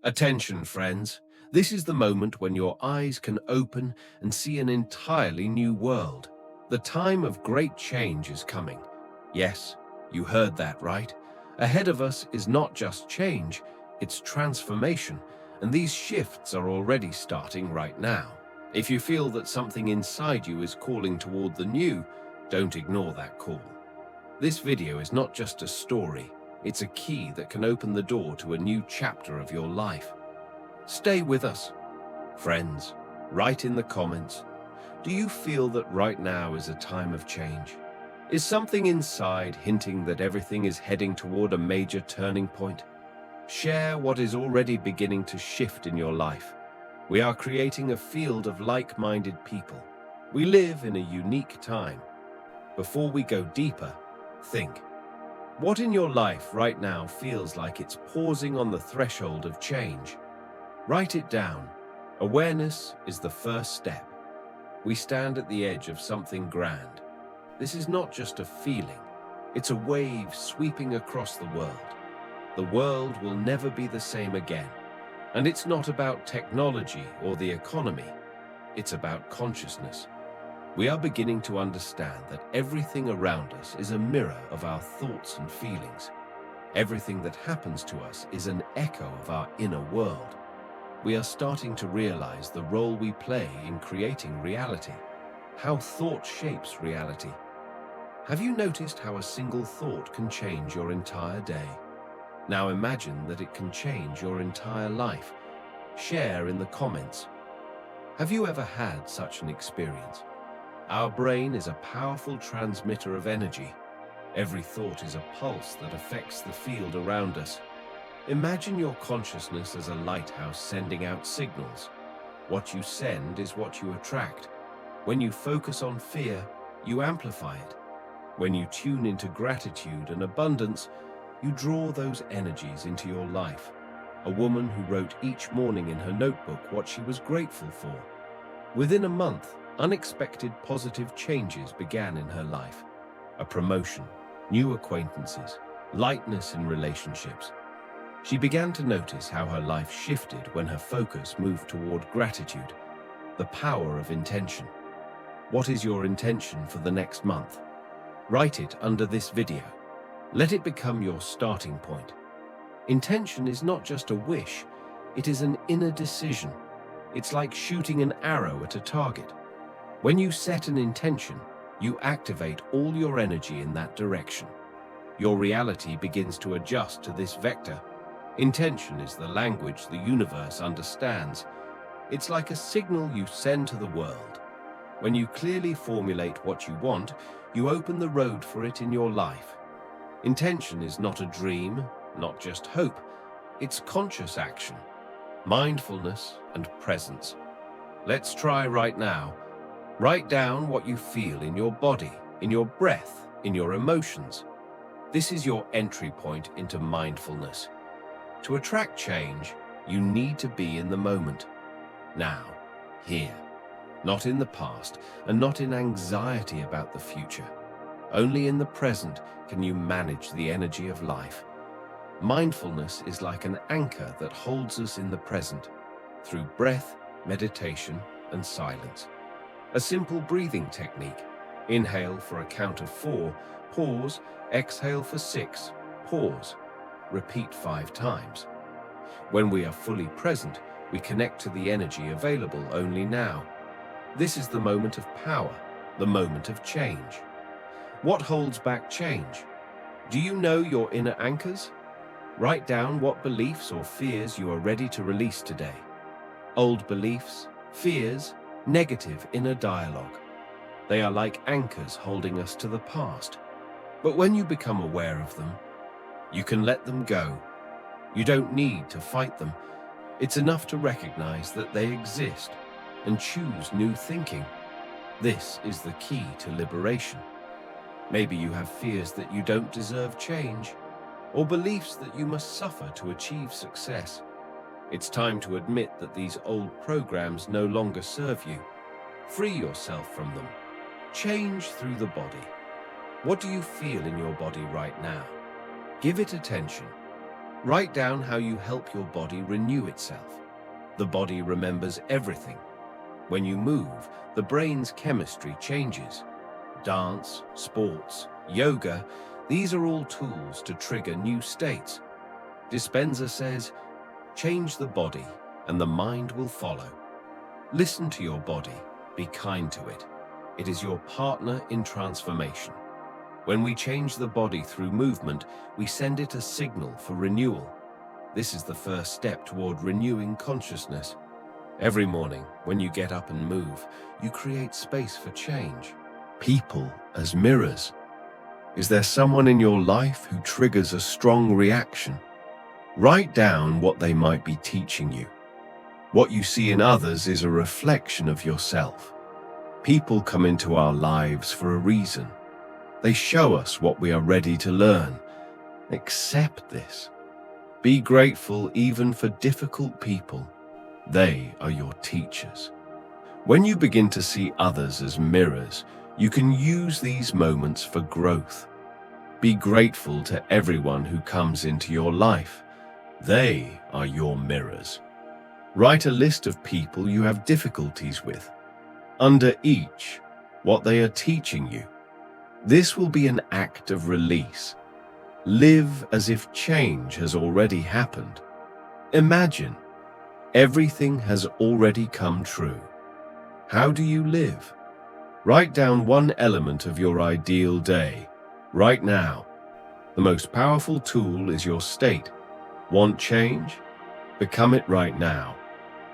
Attention, friends. This is the moment when your eyes can open and see an entirely new world. The time of great change is coming. Yes, you heard that right. Ahead of us is not just change, it's transformation, and these shifts are already starting right now. If you feel that something inside you is calling toward the new, don't ignore that call. This video is not just a story, it's a key that can open the door to a new chapter of your life. Stay with us. Friends, write in the comments, do you feel that right now is a time of change? Is something inside hinting that everything is heading toward a major turning point? Share what is already beginning to shift in your life. We are creating a field of like-minded people. We live in a unique time. Before we go deeper, think. What in your life right now feels like it's pausing on the threshold of change? Write it down. Awareness is the first step. We stand at the edge of something grand. This is not just a feeling. It's a wave sweeping across the world. The world will never be the same again. And it's not about technology or the economy. It's about consciousness. We are beginning to understand that everything around us is a mirror of our thoughts and feelings. Everything that happens to us is an echo of our inner world. We are starting to realize the role we play in creating reality, how thought shapes reality. Have you noticed how a single thought can change your entire day? Now imagine that it can change your entire life. Share in the comments. Have you ever had such an experience? Our brain is a powerful transmitter of energy. Every thought is a pulse that affects the field around us. Imagine your consciousness as a lighthouse sending out signals. What you send is what you attract. When you focus on fear, you amplify it. When you tune into gratitude and abundance, you draw those energies into your life. A woman who wrote each morning in her notebook what she was grateful for. Within a month, unexpected positive changes began in her life. A promotion, new acquaintances, lightness in relationships. She began to notice how her life shifted when her focus moved toward gratitude, the power of intention. What is your intention for the next month? Write it under this video. Let it become your starting point. Intention is not just a wish, it is an inner decision. It's like shooting an arrow at a target. When you set an intention, you activate all your energy in that direction. Your reality begins to adjust to this vector. Intention is the language the universe understands. It's like a signal you send to the world. When you clearly formulate what you want, you open the road for it in your life. Intention is not a dream, not just hope. It's conscious action, mindfulness, and presence. Let's try right now. Write down what you feel in your body, in your breath, in your emotions. This is your entry point into mindfulness. To attract change, you need to be in the moment. Now, here. Not in the past, and not in anxiety about the future. Only in the present can you manage the energy of life. Mindfulness is like an anchor that holds us in the present, through breath, meditation, and silence. A simple breathing technique. Inhale for a count of 4, pause, exhale for 6, pause. Repeat 5 times. When we are fully present, we connect to the energy available only now. This is the moment of power, the moment of change. What holds back change? Do you know your inner anchors? Write down what beliefs or fears you are ready to release today. Old beliefs, fears, negative inner dialogue. They are like anchors holding us to the past. But when you become aware of them, you can let them go. You don't need to fight them. It's enough to recognize that they exist and choose new thinking. This is the key to liberation. Maybe you have fears that you don't deserve change, or beliefs that you must suffer to achieve success. It's time to admit that these old programs no longer serve you. Free yourself from them. Change through the body. What do you feel in your body right now? Give it attention. Write down how you help your body renew itself. The body remembers everything. When you move, the brain's chemistry changes. Dance, sports, yoga, these are all tools to trigger new states. Dispenza says, change the body and the mind will follow. Listen to your body, be kind to it. It is your partner in transformation. When we change the body through movement, we send it a signal for renewal. This is the first step toward renewing consciousness. Every morning, when you get up and move, you create space for change. People as mirrors. Is there someone in your life who triggers a strong reaction? Write down what they might be teaching you. What you see in others is a reflection of yourself. People come into our lives for a reason. They show us what we are ready to learn. Accept this. Be grateful even for difficult people. They are your teachers. When you begin to see others as mirrors, you can use these moments for growth. Be grateful to everyone who comes into your life. They are your mirrors. Write a list of people you have difficulties with. Under each, what they are teaching you. This will be an act of release. Live as if change has already happened. Imagine everything has already come true. How do you live? Write down one element of your ideal day, right now. The most powerful tool is your state. Want change? Become it right now.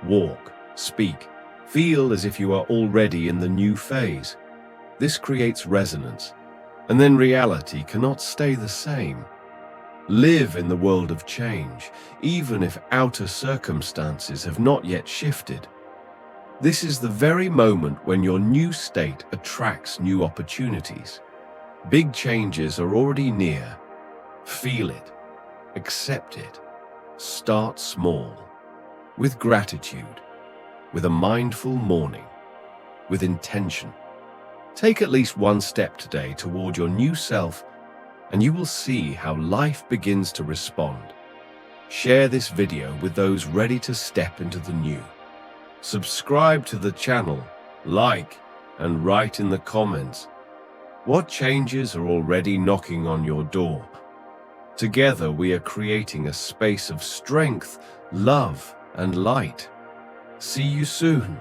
Walk, speak, feel as if you are already in the new phase. This creates resonance, and then reality cannot stay the same. Live in the world of change, even if outer circumstances have not yet shifted. This is the very moment when your new state attracts new opportunities. Big changes are already near. Feel it. Accept it. Start small. With gratitude. With a mindful morning. With intention. Take at least one step today toward your new self, and you will see how life begins to respond. Share this video with those ready to step into the new. Subscribe to the channel, like, and write in the comments. What changes are already knocking on your door? Together we are creating a space of strength, love, and light. See you soon.